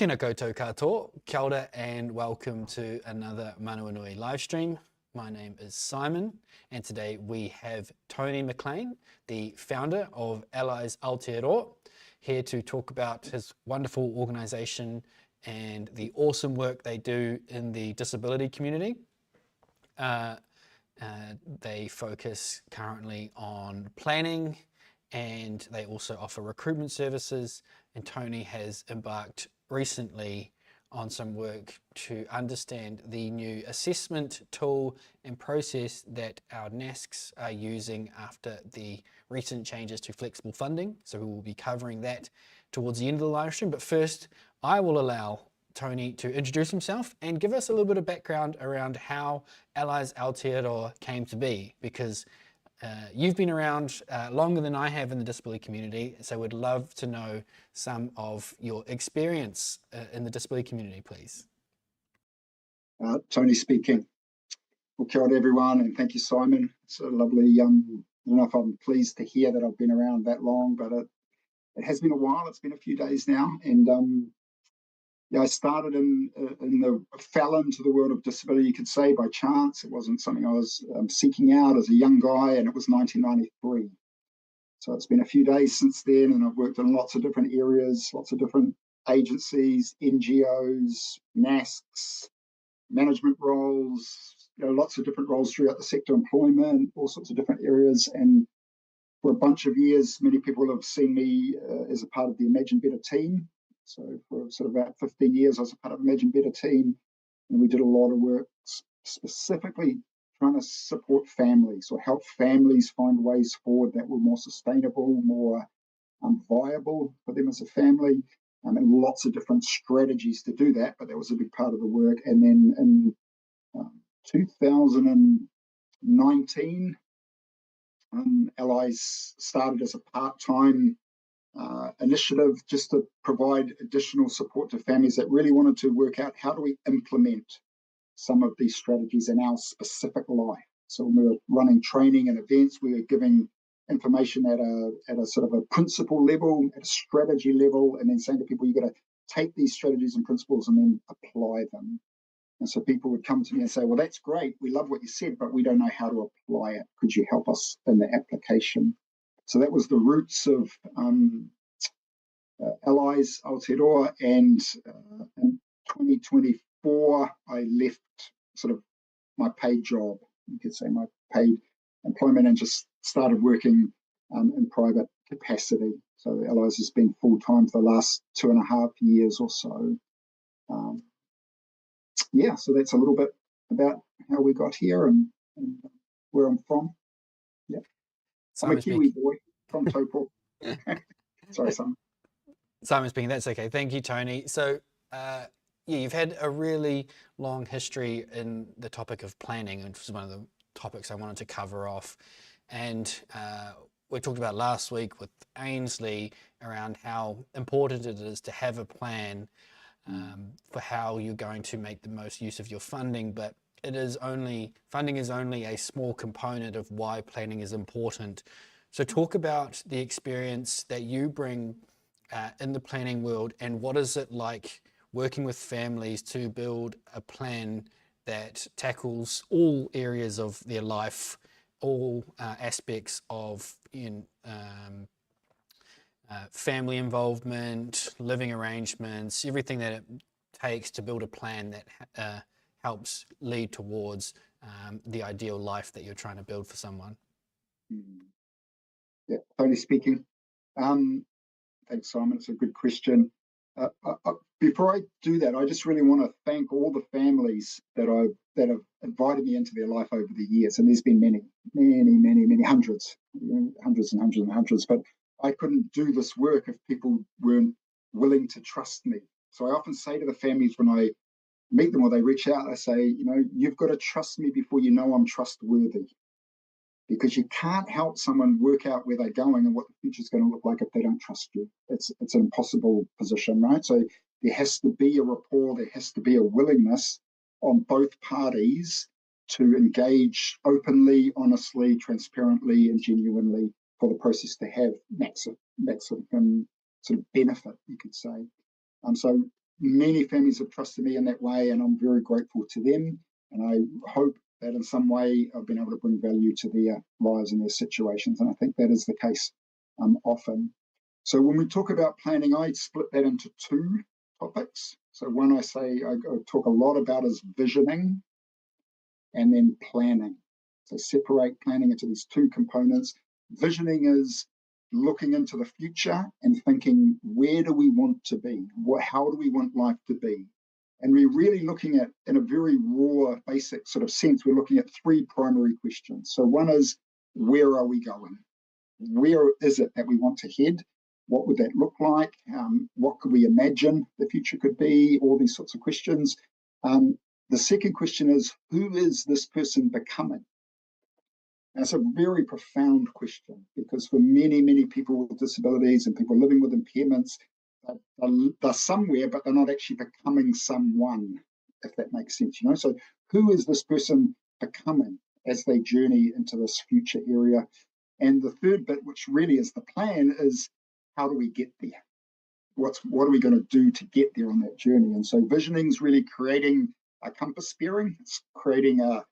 Tēnā koutou katoa, kia ora and welcome to another Manawanui live stream. My name is Simon and today we have Tony Mclean, the founder of Allies Aotearoa, here to talk about his wonderful organisation and the awesome work they do in the disability community. They focus currently on planning and they also offer recruitment services, and Tony has embarked recently on some work to understand the new assessment tool and process that our NASCs are using after the recent changes to flexible funding. So we will be covering that towards the end of the live stream. But first, I will allow Tony to introduce himself and give us a little bit of background around how Allies Aotearoa came to be, because you've been around longer than I have in the disability community, so we'd love to know some of your experience in the disability community, please. Tony speaking. Well, kia ora everyone, and thank you, Simon. It's a lovely, I don't know if I'm pleased to hear that I've been around that long, but it has been a while. It's been a few days now, and yeah, I started fell into the world of disability, you could say, by chance. It wasn't something I was seeking out as a young guy, and it was 1993. So it's been a few days since then, and I've worked in lots of different areas, lots of different agencies, NGOs, NASCs, management roles, lots of different roles throughout the sector, employment, all sorts of different areas. And for a bunch of years, many people have seen me as a part of the Imagine Better team. So for sort of about 15 years, I was a part of Imagine Better team, and we did a lot of work specifically trying to support families or help families find ways forward that were more sustainable, more viable for them as a family, and lots of different strategies to do that, but that was a big part of the work. And then in 2019, Allies started as a part-time initiative just to provide additional support to families that really wanted to work out how do we implement some of these strategies in our specific life. So when we were running training and events, we were giving information at a sort of a principle level, at a strategy level, and then saying to people, you've got to take these strategies and principles and then apply them. And so people would come to me and say, well, that's great, we love what you said, but we don't know how to apply it. Could you help us in the application? So that was the roots of Allies Aotearoa, and in 2024, I left sort of my paid job, you could say my paid employment, and just started working in private capacity. So Allies has been full-time for the last 2.5 years or so. Yeah, so that's a little bit about how we got here and where I'm from. Yeah, I'm a Kiwi boy from Taupo. Sorry, Simon. Simon speaking, that's okay. Thank you, Tony. So, yeah, you've had a really long history in the topic of planning, and which is one of the topics I wanted to cover off. And we talked about last week with Ainsley around how important it is to have a plan for how you're going to make the most use of your funding, but funding is only a small component of why planning is important. So talk about the experience that you bring in the planning world, and what is it like working with families to build a plan that tackles all areas of their life, all aspects of family involvement, living arrangements, everything that it takes to build a plan that helps lead towards the ideal life that you're trying to build for someone. Yeah, Tony speaking. Thanks, Simon. It's a good question. Before I do that, I just really want to thank all the families that have invited me into their life over the years, and there's been many, hundreds, hundreds and hundreds and hundreds. But I couldn't do this work if people weren't willing to trust me. So I often say to the families when I meet them or they reach out, I say, you've got to trust me before you know I'm trustworthy. Because you can't help someone work out where they're going and what the future is going to look like if they don't trust you. It's an impossible position, right? So there has to be a rapport, there has to be a willingness on both parties to engage openly, honestly, transparently, and genuinely for the process to have maximum sort of benefit, you could say. So many families have trusted me in that way, and I'm very grateful to them. And I hope that in some way I've been able to bring value to their lives and their situations. And I think that is the case often. So when we talk about planning, I split that into two topics. So one I talk a lot about is visioning and then planning. So separate planning into these two components. Visioning is looking into the future and thinking, where do we want to be? How do we want life to be? And we're really looking at, in a very raw, basic sort of sense, we're looking at three primary questions. So one is, where are we going? Where is it that we want to head? What would that look like? What could we imagine the future could be? All these sorts of questions. The second question is, who is this person becoming? And it's a very profound question, because for many, many people with disabilities and people living with impairments, they're somewhere, but they're not actually becoming someone, if that makes sense. So who is this person becoming as they journey into this future area? And the third bit, which really is the plan, is how do we get there? What are we going to do to get there on that journey? And so visioning is really creating a compass bearing. It's creating a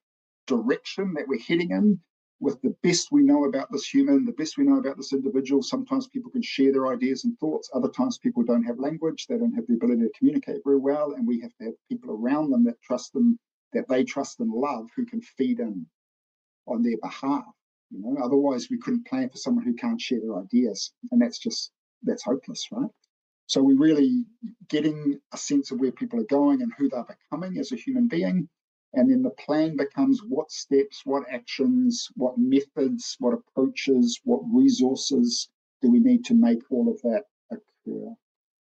direction that we're heading in with the best we know about this human, the best we know about this individual. Sometimes people can share their ideas and thoughts. Other times people don't have language. They don't have the ability to communicate very well. And we have to have people around them that trust them, that they trust and love, who can feed in on their behalf. Otherwise we couldn't plan for someone who can't share their ideas. And that's hopeless, right? So we're really getting a sense of where people are going and who they're becoming as a human being. And then the plan becomes what steps, what actions, what methods, what approaches, what resources do we need to make all of that occur.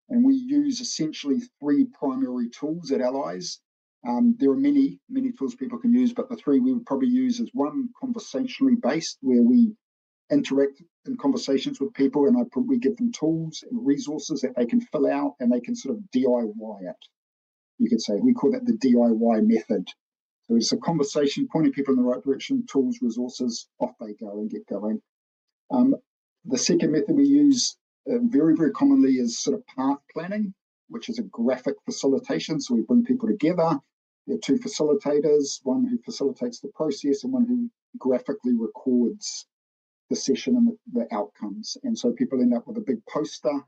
And we use essentially three primary tools at Allies. There are many, many tools people can use, but the three we would probably use is one, conversationally based, where we interact in conversations with people and we give them tools and resources that they can fill out and they can sort of DIY it. You could say, we call that the DIY method. So it's a conversation, pointing people in the right direction, tools, resources, off they go and get going. The second method we use very, very commonly is sort of path planning, which is a graphic facilitation. So we bring people together. There are two facilitators, one who facilitates the process and one who graphically records the session and the outcomes. And so people end up with a big poster,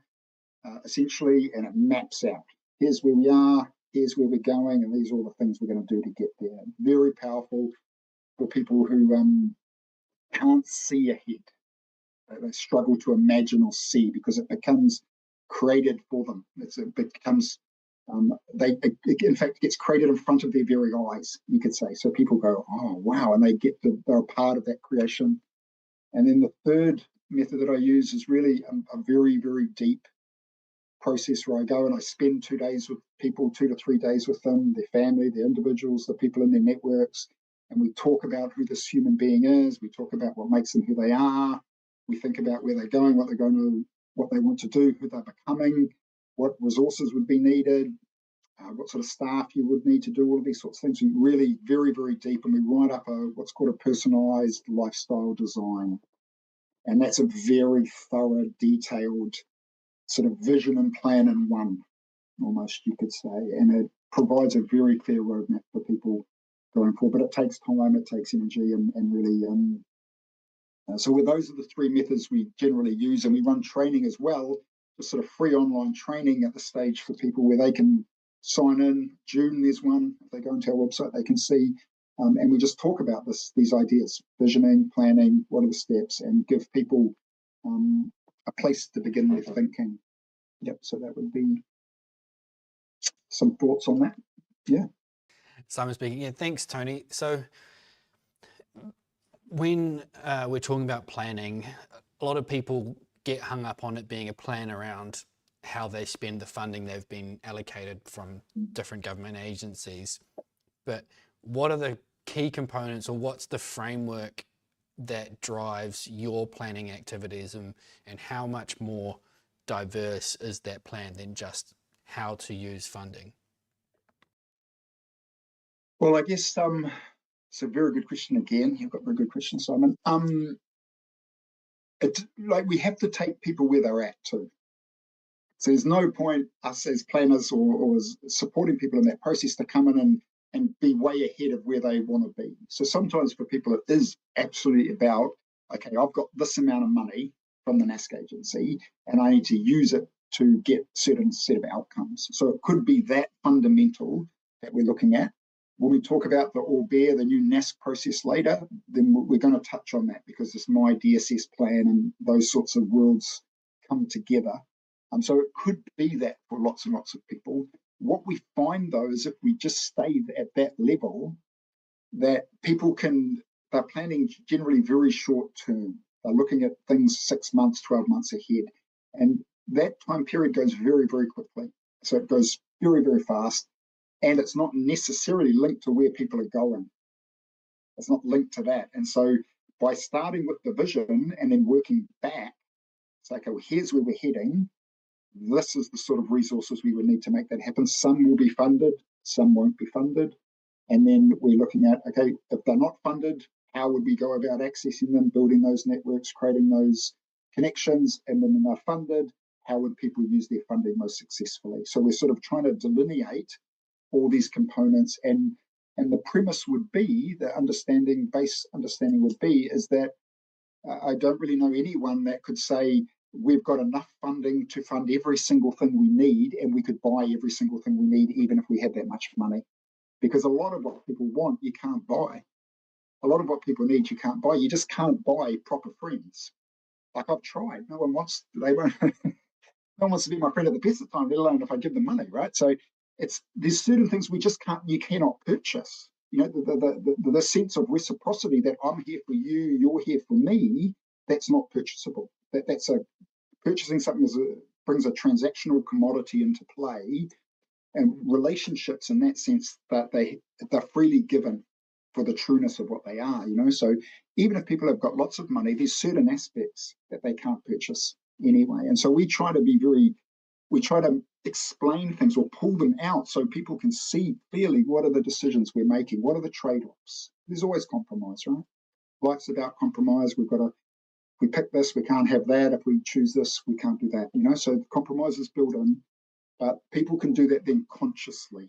essentially, and it maps out. Here's where we are, here's where we're going, and these are all the things we're going to do to get there. Very powerful for people who can't see ahead. They struggle to imagine or see because it becomes created for them. It becomes, in fact, gets created in front of their very eyes, you could say. So people go, oh, wow, and they're a part of that creation. And then the third method that I use is really a very, very deep process where I go and I spend 2 days with people, 2 to 3 days with them, their family, their individuals, the people in their networks, and we talk about who this human being is. We talk about what makes them who they are. We think about where they're going, what they want to do, who they're becoming, what resources would be needed, what sort of staff you would need to do, all of these sorts of things. We really very, very deep, and we write up what's called a personalized lifestyle design. And that's a very thorough, detailed sort of vision and plan in one, almost, you could say. And it provides a very clear roadmap for people going forward. But it takes time, it takes energy, and really... So those are the three methods we generally use, and we run training as well, just sort of free online training at the stage for people where they can sign in. June, there's one. If they go into our website, they can see. And we just talk about these ideas, visioning, planning, what are the steps, and give people a place to begin their thinking. Yep, so that would be some thoughts on that. Yeah. Simon speaking. Yeah, thanks, Tony. So when we're talking about planning, a lot of people get hung up on it being a plan around how they spend the funding they've been allocated from different government agencies. But what are the key components, or what's the framework that drives your planning activities, and how much more diverse is that plan than just how to use funding? Well, I guess it's a very good question again. You've got a very good question, Simon. It's like we have to take people where they're at too. So there's no point us as planners or as supporting people in that process to come in and be way ahead of where they want to be. So sometimes for people, it is absolutely about, okay, I've got this amount of money from the NASC agency and I need to use it to get certain set of outcomes. So it could be that fundamental that we're looking at. When we talk about the All-Bear, the new NASC process later, then we're going to touch on that because it's my DSS plan and those sorts of worlds come together. So it could be that for lots and lots of people. What we find, though, is if we just stay at that level, that people they're planning generally very short term. They're looking at things 6 months, 12 months ahead. And that time period goes very, very quickly. So it goes very, very fast. And it's not necessarily linked to where people are going. It's not linked to that. And so by starting with the vision and then working back, it's like, oh, here's where we're heading. This is the sort of resources we would need to make that happen. Some will be funded, some won't be funded. And then we're looking at, okay, if they're not funded, how would we go about accessing them, building those networks, creating those connections? And when they're funded, how would people use their funding most successfully? So we're sort of trying to delineate all these components. And the premise would be, the base understanding would be, is that I don't really know anyone that could say, we've got enough funding to fund every single thing we need, and we could buy every single thing we need, even if we had that much money. Because a lot of what people want, you can't buy. A lot of what people need, you can't buy. You just can't buy proper friends. Like I've tried. No one wants to be my friend at the best of time, let alone if I give them money, right? So there's certain things you cannot purchase. The sense of reciprocity that I'm here for you, you're here for me, that's not purchasable. Purchasing something brings a transactional commodity into play, and relationships in that sense that they're freely given for the trueness of what they are. So even if people have got lots of money, there's certain aspects that they can't purchase anyway. And so we try to explain things or pull them out so people can see clearly what are the decisions we're making, what are the trade-offs. There's always compromise, right? Life's about compromise. We pick this, we can't have that. If we choose this, we can't do that. So the compromise is built in, but people can do that then consciously.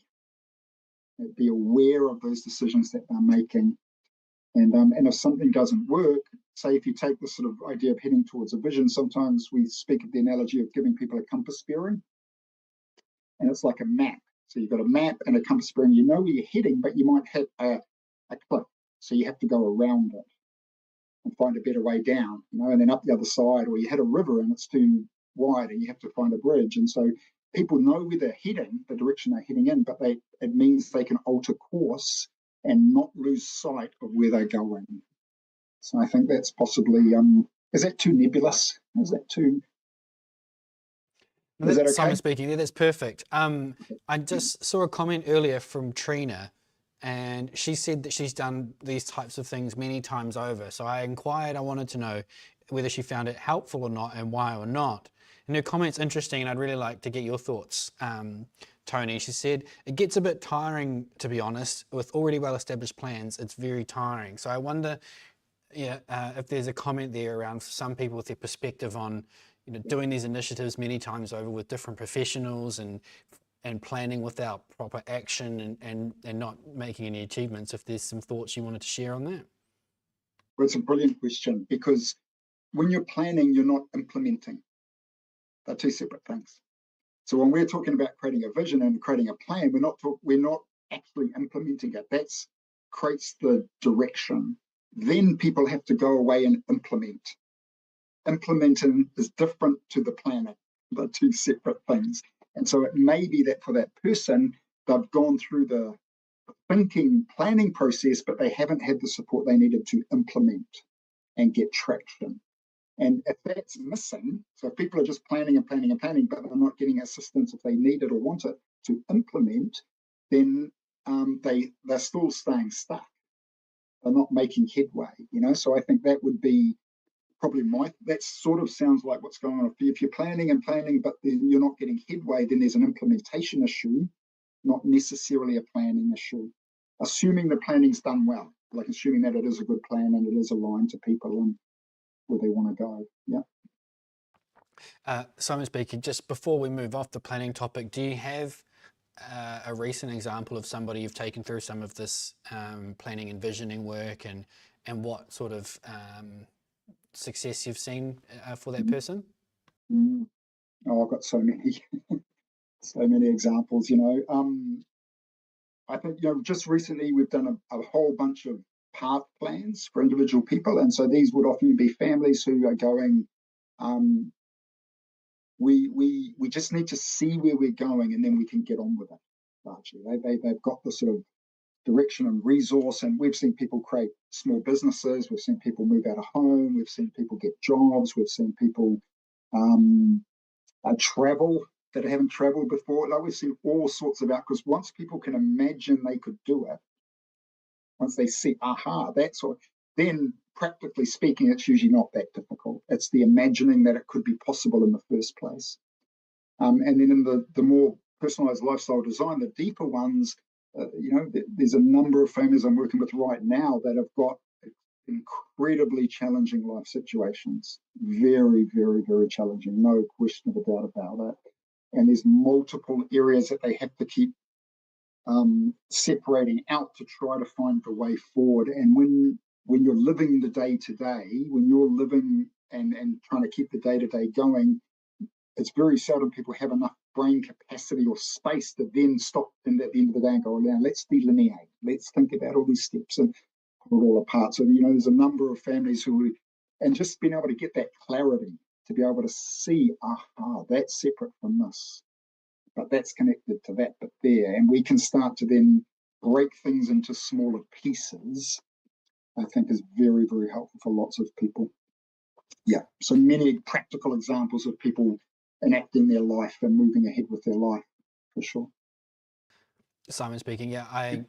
Be aware of those decisions that they're making. And if something doesn't work, say if you take this sort of idea of heading towards a vision, sometimes we speak of the analogy of giving people a compass bearing. And it's like a map. So you've got a map and a compass bearing. You know where you're heading, but you might hit a cliff. So you have to go around it and find a better way down, and then up the other side, or you hit a river and it's too wide and you have to find a bridge. And so people know where they're heading, the direction they're heading in, but it means they can alter course and not lose sight of where they're going. So I think that's possibly, is that too nebulous? Is that okay? Simon speaking there, that's perfect. I just saw a comment earlier from Trina, and she said that she's done these types of things many times over. So I wanted to know whether she found it helpful or not, and why or not. And her comment's interesting, and I'd really like to get your thoughts, Tony. She said, it gets a bit tiring, to be honest. With already well-established plans, it's very tiring. So I wonder if there's a comment there around some people with their perspective on doing these initiatives many times over with different professionals and planning without proper action and not making any achievements. If there's some thoughts you wanted to share on that. Well, it's a brilliant question, because when you're planning, you're not implementing. They're two separate things. So when we're talking about creating a vision and creating a plan, we're not actually implementing it. That creates the direction. Then people have to go away and implement. Implementing is different to the planning. They're two separate things. And so it may be that for that person, they've gone through the thinking, planning process, but they haven't had the support they needed to implement and get traction. And if that's missing, so if people are just planning and planning and planning, but they're not getting assistance if they need it or want it to implement, then they're still staying stuck. They're not making headway, So I think that would be probably that sort of sounds like what's going on. If you're planning and planning, but then you're not getting headway, then there's an implementation issue, not necessarily a planning issue. Assuming the planning's done well, like assuming that it is a good plan and it is aligned to people and where they want to go. Yeah. Simon speaking, just before we move off the planning topic, do you have a recent example of somebody you've taken through some of this planning and visioning work, and what sort of success you've seen for that person? Mm. Oh, I've got so many, so many examples. I think just recently we've done a whole bunch of path plans for individual people, and so these would often be families who are going. Um, we just need to see where we're going, and then we can get on with it. Largely, they've got the sort of direction and resource, and we've seen people create small businesses. We've seen people move out of home. We've seen people get jobs. We've seen people um, travel that haven't traveled before. Like we've seen all sorts of outcomes. Once people can imagine they could do it, once they see, aha, that's what, then practically speaking, it's usually not that difficult. It's the imagining that it could be possible in the first place. And then in the more personalized lifestyle design, the deeper ones, there's a number of families I'm working with right now that have got incredibly challenging life situations. Very, very, very challenging. No question of a doubt about it. And there's multiple areas that they have to keep separating out to try to find the way forward. And when you're living the day to day, when you're living and trying to keep the day to day going, it's very seldom people have enough brain capacity or space to then stop and at the end of the day and go, now let's delineate, let's think about all these steps and pull it all apart. So, there's a number of families who, and just being able to get that clarity, to be able to see, aha, that's separate from this, but that's connected to that bit there. And we can start to then break things into smaller pieces, I think is very, very helpful for lots of people. Yeah, so many practical examples of people enacting their life and moving ahead with their life, for sure. Simon speaking. Yeah, I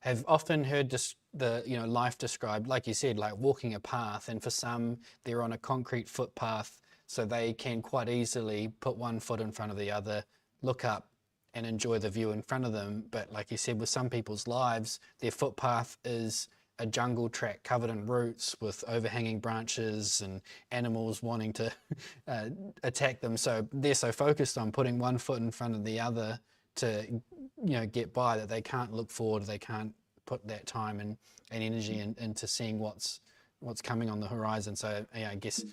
have often heard the life described, like you said, like walking a path, and for some they're on a concrete footpath, so they can quite easily put one foot in front of the other, look up and enjoy the view in front of them. But like you said, with some people's lives, their footpath is a jungle track covered in roots with overhanging branches and animals wanting to attack them. So they're so focused on putting one foot in front of the other to get by that they can't look forward, they can't put that time and energy into seeing what's coming on the horizon. So I guess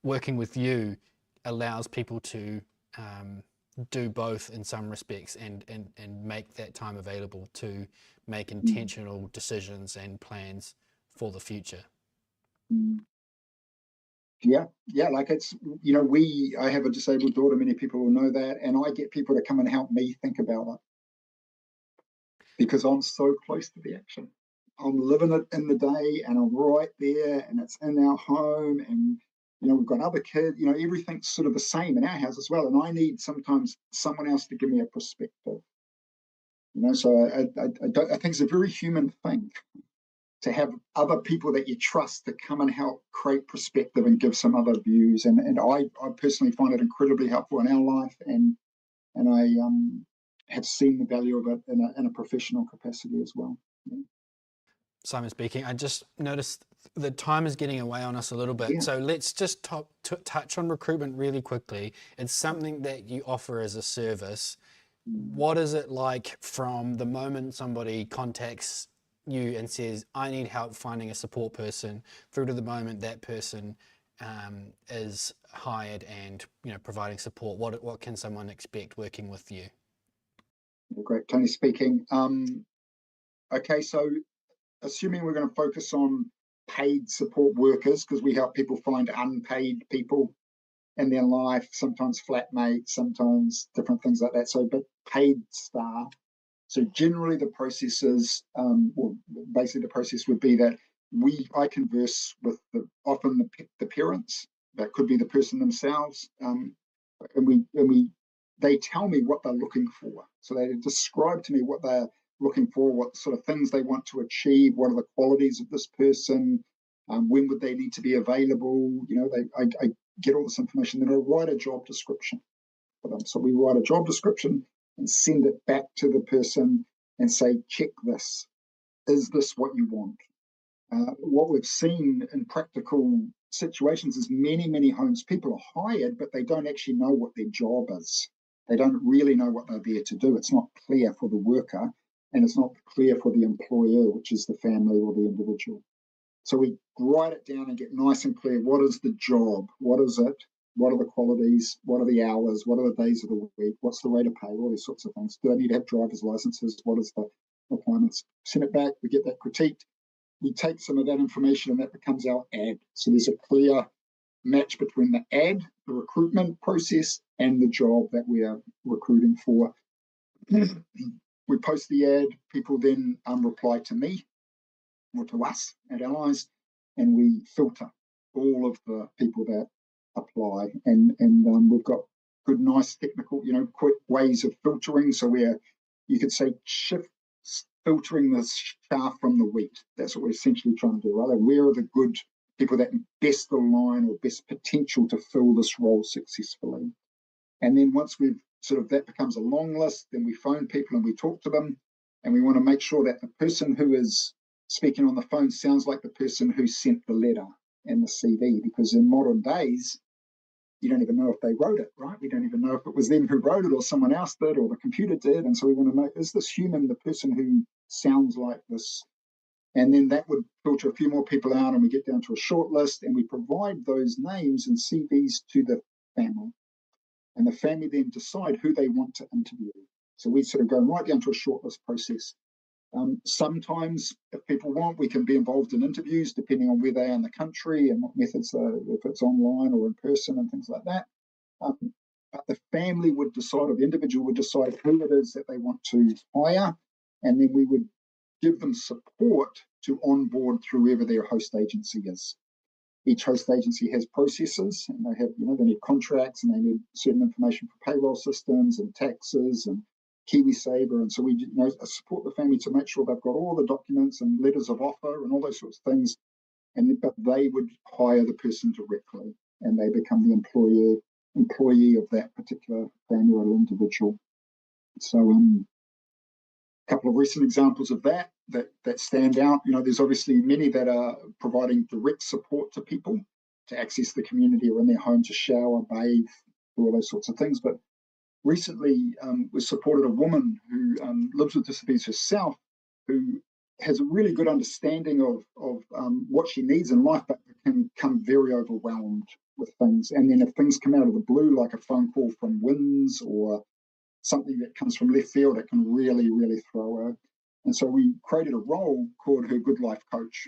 working with you allows people to do both in some respects, and make that time available to make intentional decisions and plans for the future. Yeah, like it's, I have a disabled daughter, many people will know that, and I get people to come and help me think about it because I'm so close to the action. I'm living it in the day, and I'm right there, and it's in our home, and we've got other kids. Everything's sort of the same in our house as well, and I need sometimes someone else to give me a perspective. So I think it's a very human thing to have other people that you trust to come and help create perspective and give some other views. And I personally find it incredibly helpful in our life, and I have seen the value of it in a professional capacity as well. Yeah. Simon speaking. I just noticed the time is getting away on us a little bit. Yeah. So let's just touch on recruitment really quickly. It's something that you offer as a service. What is it like from the moment somebody contacts you and says, I need help finding a support person, through to the moment that person is hired and providing support? What can someone expect working with you? Great. Tony speaking. Okay, so assuming we're going to focus on paid support workers, because we help people find unpaid people in their life, sometimes flatmates, sometimes different things like that. So, but paid staff. So generally the process is, basically the process would be that I converse with often the parents, that could be the person themselves, and they tell me what they're looking for. So they describe to me what they're looking for, what sort of things they want to achieve, what are the qualities of this person, when would they need to be available. I get all this information, then I write a job description for them. So we write a job description and send it back to the person and say, check this. Is this what you want? What we've seen in practical situations is many homes, people are hired, but they don't actually know what their job is. They don't really know what they're there to do. It's not clear for the worker, and it's not clear for the employer, which is the family or the individual. So we write it down and get nice and clear. What is the job? What is it? What are the qualities? What are the hours? What are the days of the week? What's the rate of pay? All these sorts of things. Do they need to have driver's licenses? What is the requirements? Send it back. We get that critiqued. We take some of that information and that becomes our ad. So there's a clear match between the ad, the recruitment process, and the job that we are recruiting for. We post the ad. People then reply to me or to us at Allies, and we filter all of the people that apply. And we've got good, nice technical, quick ways of filtering. So you could say shift filtering the chaff from the wheat. That's what we're essentially trying to do, right? Where are the good people that best align or best potential to fill this role successfully? And then once we've that becomes a long list, then we phone people and we talk to them, and we want to make sure that the person who is speaking on the phone sounds like the person who sent the letter and the CV, because in modern days, you don't even know if they wrote it, right? We don't even know if it was them who wrote it or someone else did or the computer did. And so we want to know, is this human the person who sounds like this? And then that would filter a few more people out, and we get down to a short list, and we provide those names and CVs to the family. And the family then decide who they want to interview. So we go right down to a shortlist process. Sometimes, if people want, we can be involved in interviews depending on where they are in the country and what methods, if it's online or in person and things like that. But the family would decide, or the individual would decide who it is that they want to hire, and then we would give them support to onboard through wherever their host agency is. Each host agency has processes, and they have, they need contracts, and they need certain information for payroll systems and taxes and KiwiSaver. And so we support the family to make sure they've got all the documents and letters of offer and all those sorts of things. But they would hire the person directly, and they become the employee of that particular family or individual. So a couple of recent examples of that stand out. There's obviously many that are providing direct support to people to access the community or in their home to shower, bathe, do all those sorts of things. But recently, we supported a woman who lives with disabilities herself, who has a really good understanding of what she needs in life, but can become very overwhelmed with things. And then if things come out of the blue, like a phone call from WINS or something that comes from left field, it can really throw her. And so we created a role called her Good Life Coach.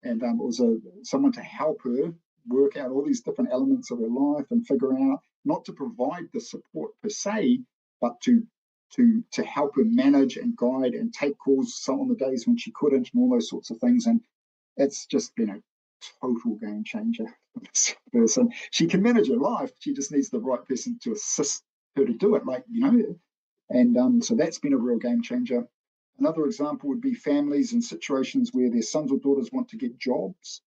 And it was someone to help her work out all these different elements of her life and figure out, not to provide the support per se, but to help her manage and guide and take calls some on the days when she couldn't and all those sorts of things. And it's just been a total game changer for this person. She can manage her life. She just needs the right person to assist her to do it, and so that's been a real game changer. Another example would be families in situations where their sons or daughters want to get jobs,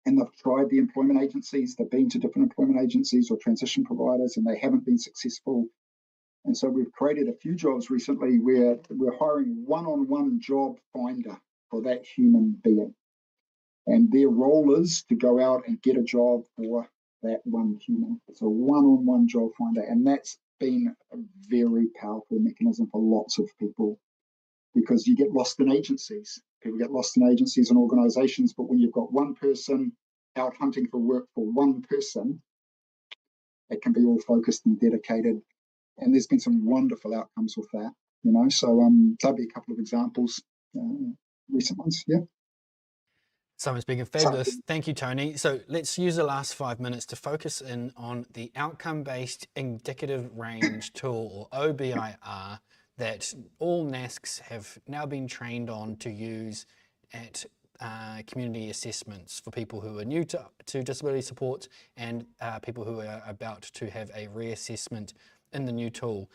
and they've tried the employment agencies, they've been to different employment agencies or transition providers, and they haven't been successful. And so we've created a few jobs recently where we're hiring one-on-one job finder for that human being. And their role is to go out and get a job for that one human. So one-on-one job finder. And that's been a very powerful mechanism for lots of people, because you get lost in agencies. People get lost in agencies and organizations, but when you've got one person out hunting for work for one person, it can be all focused and dedicated. And there's been some wonderful outcomes with that, So that'd be a couple of examples, recent ones, yeah. Simon's speaking fabulous. Thank you, Tony. So let's use the last 5 minutes to focus in on the outcome-based indicative range tool, or OBIR, that all NASCs have now been trained on to use at community assessments for people who are new to disability support and people who are about to have a reassessment in the new tool.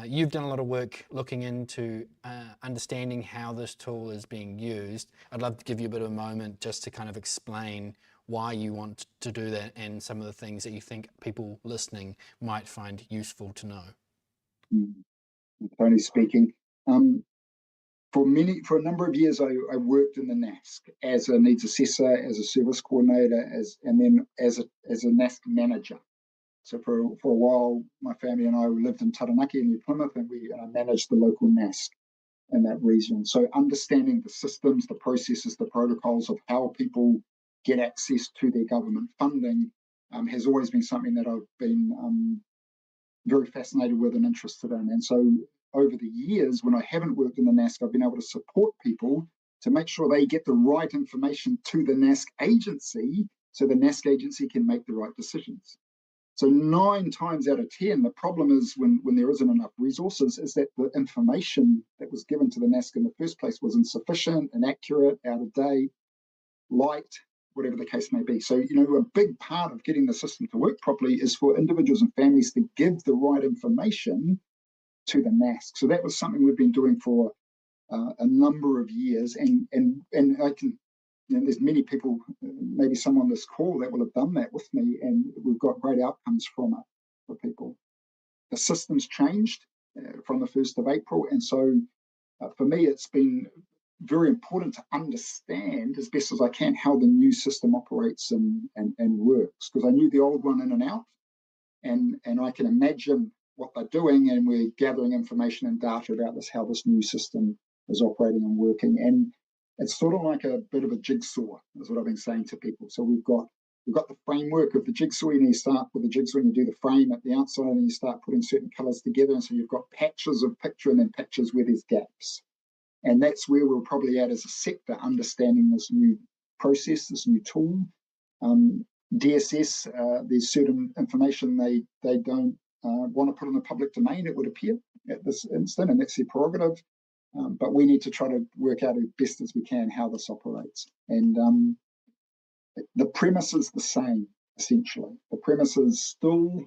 You've done a lot of work looking into understanding how this tool is being used. I'd love to give you a bit of a moment just to kind of explain why you want to do that and some of the things that you think people listening might find useful to know. Tony speaking. for a number of years, I worked in the NASC as a needs assessor, as a service coordinator, and then as a NASC manager. So for a while, my family and I lived in Taranaki in New Plymouth, and we managed the local NASC in that region. So understanding the systems, the processes, the protocols of how people get access to their government funding has always been something that I've been very fascinated with and interested in. And so over the years, when I haven't worked in the NASC, I've been able to support people to make sure they get the right information to the NASC agency so the NASC agency can make the right decisions. So 9 times out of 10, the problem is when there isn't enough resources is that the information that was given to the NASC in the first place was insufficient, inaccurate, out of date, light, whatever the case may be. So, a big part of getting the system to work properly is for individuals and families to give the right information to the NASC. So that was something we've been doing for a number of years, and I can, there's many people, maybe some on this call that will have done that with me, and we've got great outcomes from it for people. The system's changed from the 1st of April, and so for me, it's been very important to understand as best as I can how the new system operates and works, because I knew the old one in and out, and I can imagine what they're doing, and we're gathering information and data about this, how this new system is operating and working. And it's sort of like a bit of a jigsaw, is what I've been saying to people. So we've got the framework of the jigsaw, and you start with the jigsaw and you do the frame at the outside, and you start putting certain colors together, and so you've got patches of picture and then patches where there's gaps. And that's where we're probably at as a sector, understanding this new process, this new tool. DSS, there's certain information they don't want to put in the public domain, it would appear, at this instant, and that's their prerogative. But we need to try to work out as best as we can how this operates. And the premise is the same, essentially. The premise is still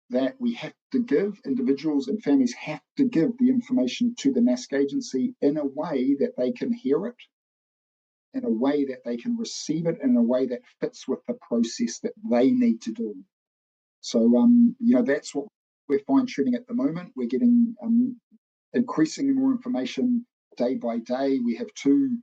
that we have to give, individuals and families have to give the information to the NASC agency in a way that they can hear it, in a way that they can receive it, in a way that fits with the process that they need to do. So, that's what we're fine-tuning at the moment. We're getting increasingly more information day by day. We have 2,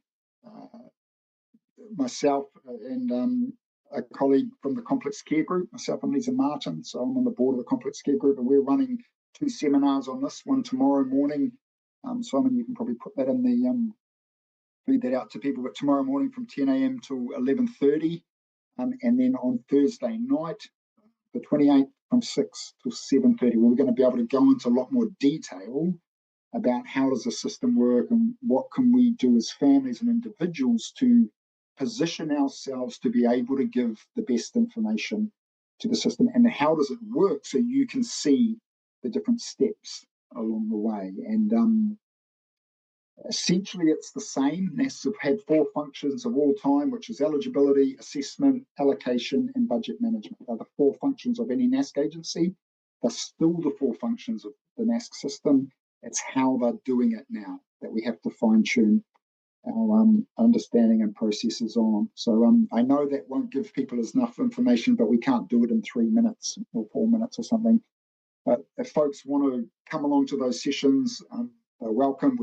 myself and a colleague from the Complex Care Group, myself and Lisa Martin. So I'm on the board of the Complex Care Group, and we're running 2 seminars on this, one tomorrow morning. Simon, you can probably put that in the, read that out to people, but tomorrow morning from 10 a.m. to 11:30. And then on Thursday night, the 28th, from 6 to 7:30, we're going to be able to go into a lot more detail about how does the system work and what can we do as families and individuals to position ourselves to be able to give the best information to the system, and how does it work so you can see the different steps along the way. And essentially it's the same. NASC have had 4 functions of all time, which is eligibility, assessment, allocation, and budget management. They're the 4 functions of any NASC agency. They're still the 4 functions of the NASC system. It's how they're doing it now that we have to fine-tune our understanding and processes on. So I know that won't give people enough information, but we can't do it in 3 minutes or 4 minutes or something. But if folks want to come along to those sessions, they're welcome.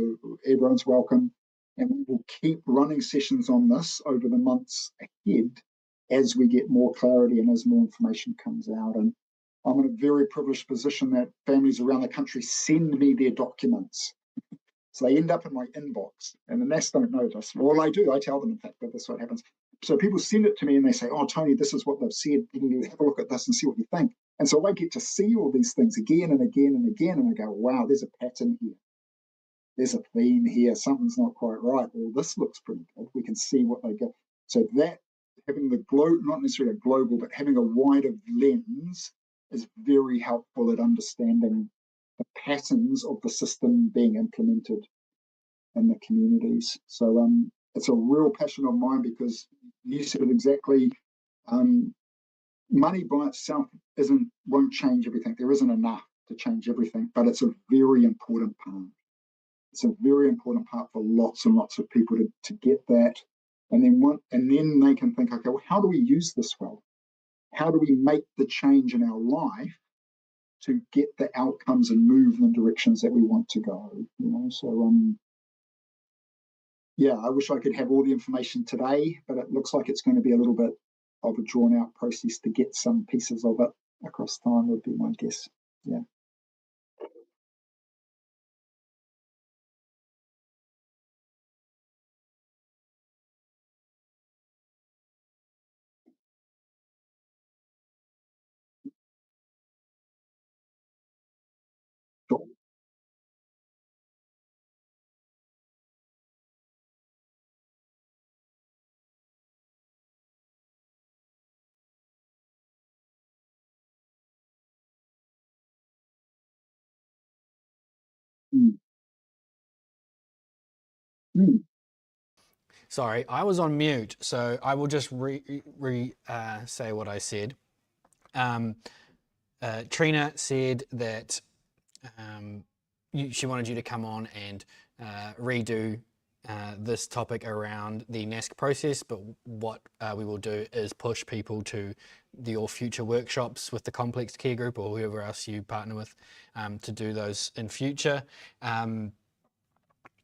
Everyone's welcome. And we will keep running sessions on this over the months ahead as we get more clarity and as more information comes out. And I'm in a very privileged position that families around the country send me their documents. So they end up in my inbox, and the NASC don't know this. Well, I do. I tell them, in fact, that this is what happens. So people send it to me and they say, "Oh, Tony, this is what they've said. Can you have a look at this and see what you think?" And so I get to see all these things again and again and again, and I go, "Wow, there's a pattern here. There's a theme here. Something's not quite right. Well, this looks pretty good." We can see what they get. So that having the not necessarily a global, but having a wider lens is very helpful at understanding the patterns of the system being implemented in the communities. So it's a real passion of mine, because you said it exactly. Money by itself won't change everything. There isn't enough to change everything, but it's a very important part. It's a very important part for lots and lots of people to get that, and then they can think, okay, well, how do we use this well? How do we make the change in our life to get the outcomes and move in the directions that we want to go? So yeah, I wish I could have all the information today, but it looks like it's going to be a little bit of a drawn out process to get some pieces of it across time, would be my guess. Yeah. Sure. Mm. Mm. Sorry, I was on mute, so I will just say what I said. Um, Trina said that she wanted you to come on and redo this topic around the NASC process, but what we will do is push people to your future workshops with the complex care group or whoever else you partner with to do those in future.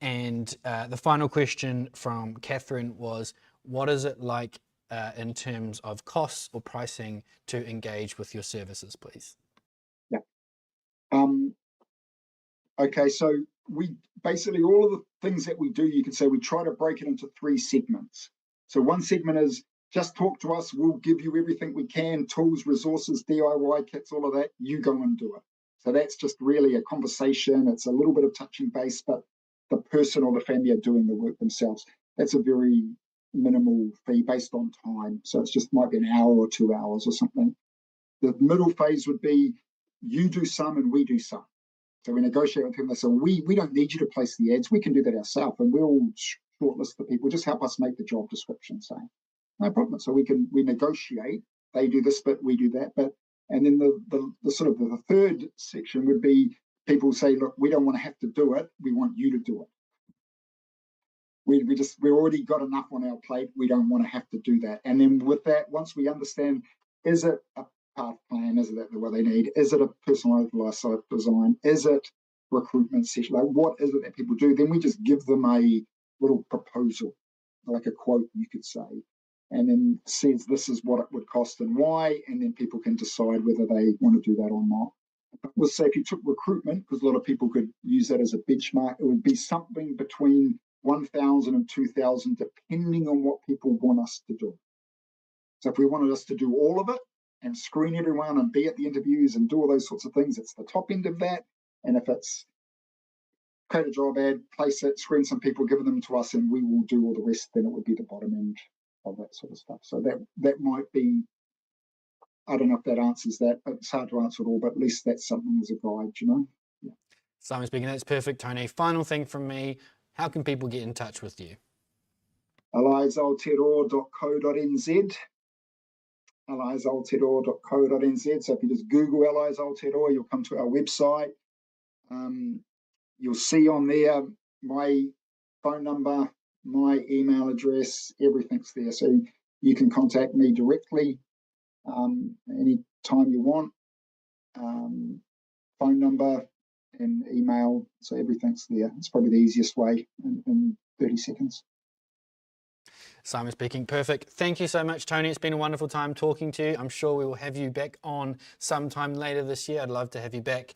And the final question from Catherine was, what is it like in terms of costs or pricing to engage with your services, please? Yeah. Okay, so we basically, all of the things that we do, you could say we try to break it into 3 segments. So one segment is just talk to us, we'll give you everything we can, tools, resources, DIY kits, all of that, you go and do it. So that's just really a conversation. It's a little bit of touching base, but the person or the family are doing the work themselves. That's a very minimal fee based on time. So it's just might be an hour or 2 hours or something. The middle phase would be you do some and we do some. So we negotiate with them. They say, we don't need you to place the ads. We can do that ourselves. And we'll shortlist the people. Just help us make the job description. So no problem. So we negotiate. They do this bit, we do that bit. And then the sort of the third section would be people say, look, we don't want to have to do it. We want you to do it. We already got enough on our plate. We don't want to have to do that. And then with that, once we understand, is it a path plan? Is it what they need? Is it a personalized lifestyle design? Is it recruitment session? Like, what is it that people do? Then we just give them a little proposal, like a quote, you could say, and then says this is what it would cost and why, and then people can decide whether they want to do that or not. But we'll say if you took recruitment, because a lot of people could use that as a benchmark, it would be something between 1,000 and 2,000, depending on what people want us to do. So if we wanted us to do all of it and screen everyone and be at the interviews and do all those sorts of things, it's the top end of that. And if it's create a job ad, place it, screen some people, give them to us, and we will do all the rest, then it would be the bottom end of that sort of stuff. So that might be, I don't know if that answers that, but it's hard to answer it all, but at least that's something as a guide, you know? Yeah. Simon speaking, that's perfect, Tony. Final thing from me, how can people get in touch with you? Alliesaotearoa.co.nz, alliesaotearoa.co.nz. So if you just Google Allies Aotearoa, you'll come to our website. You'll see on there my phone number, my email address, everything's there. So you can contact me directly anytime you want. Phone number and email, so everything's there. It's probably the easiest way in 30 seconds. Simon speaking, perfect. Thank you so much, Tony. It's been a wonderful time talking to you. I'm sure we will have you back on sometime later this year. I'd love to have you back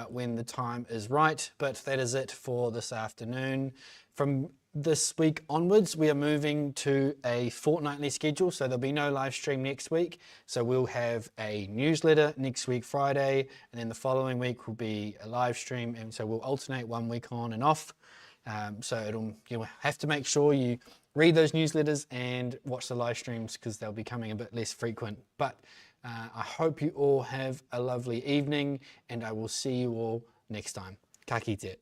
when the time is right, but that is it for this afternoon. From this week onwards, we are moving to a fortnightly schedule, so there'll be no live stream next week. So we'll have a newsletter next week, Friday, and then the following week will be a live stream, and so we'll alternate 1 week on and off. So you'll have to make sure you read those newsletters and watch the live streams because they'll be coming a bit less frequent. But I hope you all have a lovely evening, and I will see you all next time. Ka kite.